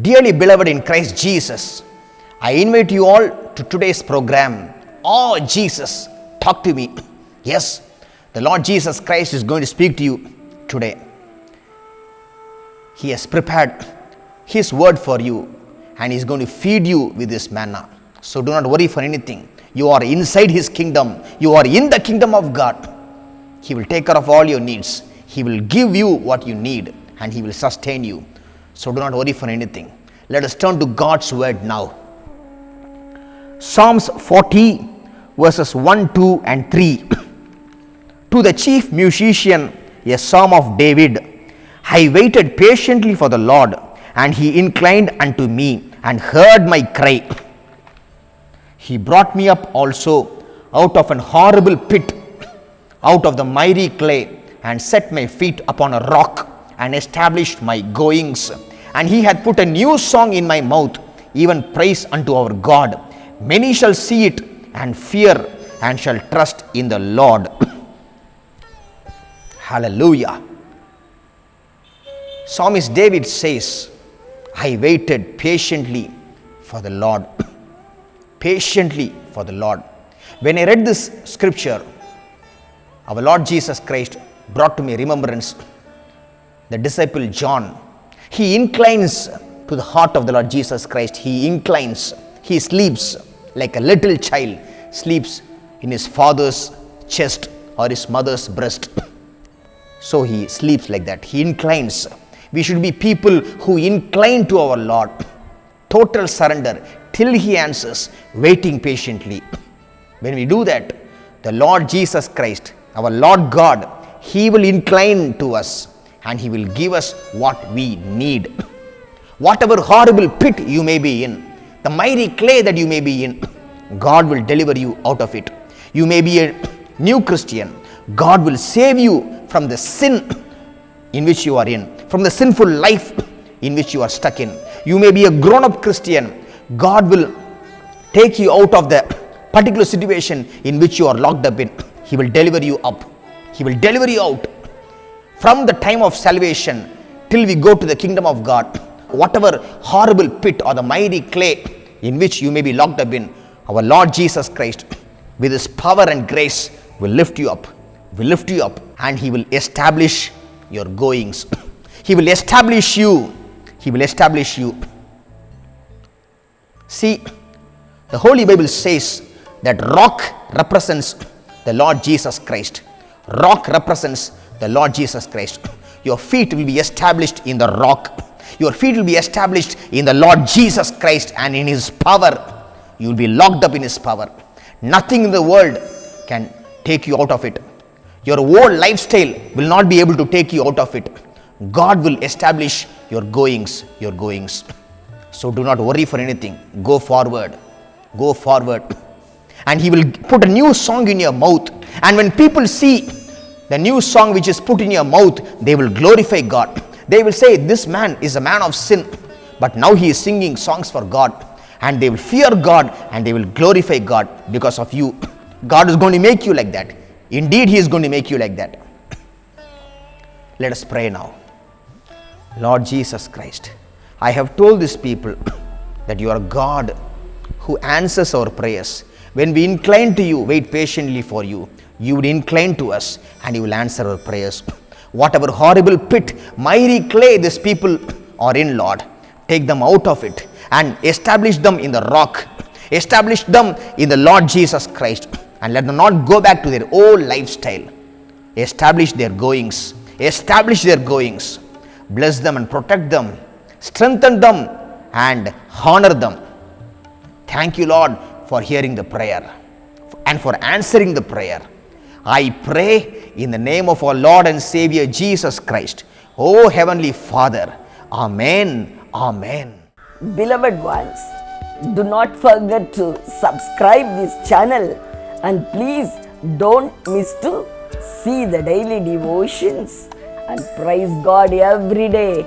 Dearly beloved in Christ Jesus, I invite you all to today's program. Oh, Jesus, talk to me. Yes, the Lord Jesus Christ is going to speak to you today. He has prepared His word for you and He is going to feed you with this manna. So do not worry for anything. You are inside His kingdom. You are in the kingdom of God. He will take care of all your needs. He will give you what you need and He will sustain you. So do not worry for anything. Let us turn to God's word now. Psalms 40 verses 1, 2 and 3. To the chief musician, a psalm of David. I waited patiently for the Lord, and He inclined unto me and heard my cry. He brought me up also out of an horrible pit, out of the miry clay, and set my feet upon a rock, and established my goings. And He hath put a new song in my mouth, even praise unto our God. Many shall see it and fear, and shall trust in the Lord. Hallelujah. Psalmist David says, I waited patiently for the Lord. Patiently for the Lord. When I read this scripture, our Lord Jesus Christ brought to me remembrance the disciple John. He inclines to the heart of the Lord Jesus Christ. He inclines. He sleeps like a little child sleeps in his father's chest or his mother's breast. So he sleeps like that. He inclines. We should be people who incline to our Lord. Total surrender till He answers, waiting patiently. When we do that, the Lord Jesus Christ, our Lord God, He will incline to us and He will give us what we need. Whatever horrible pit you may be in, the miry clay that you may be in, God will deliver you out of it. You may be a new Christian. God will save you from the sin in which you are in, from the sinful life in which you are stuck in. You may be a grown-up Christian. God will take you out of the particular situation in which you are locked up in. He will deliver you up. He will deliver you out. From the time of salvation till we go to the kingdom of God, whatever horrible pit or the miry clay in which you may be locked up in, our Lord Jesus Christ, with His power and grace, will lift you up. Will lift you up, and He will establish your goings. He will establish you. He will establish you. See, the Holy Bible says that rock represents the Lord Jesus Christ. Rock represents the Lord Jesus Christ. Your feet will be established in the rock. Your feet will be established in the Lord Jesus Christ and in His power. You will be locked up in His power. Nothing in the world can take you out of it. Your whole lifestyle will not be able to take you out of it. God will establish your goings, your goings. So do not worry for anything. Go forward. Go forward. And He will put a new song in your mouth. And when people see the new song which is put in your mouth, they will glorify God. They will say, this man is a man of sin, but now he is singing songs for God. And they will fear God and they will glorify God because of you. God is going to make you like that. Indeed, He is going to make you like that. Let us pray now. Lord Jesus Christ, I have told these people that You are God who answers our prayers. When we incline to You, wait patiently for You, You will incline to us and You will answer our prayers. Whatever horrible pit, miry clay these people are in, Lord, take them out of it and establish them in the rock. Establish them in the Lord Jesus Christ and let them not go back to their old lifestyle. Establish their goings. Establish their goings. Bless them and protect them. Strengthen them and honor them. Thank You, Lord, for hearing the prayer and for answering the prayer. I pray in the name of our Lord and Savior Jesus Christ. Oh Heavenly Father. Amen. Amen. Beloved ones, do not forget to subscribe this channel and please don't miss to see the daily devotions and praise God every day.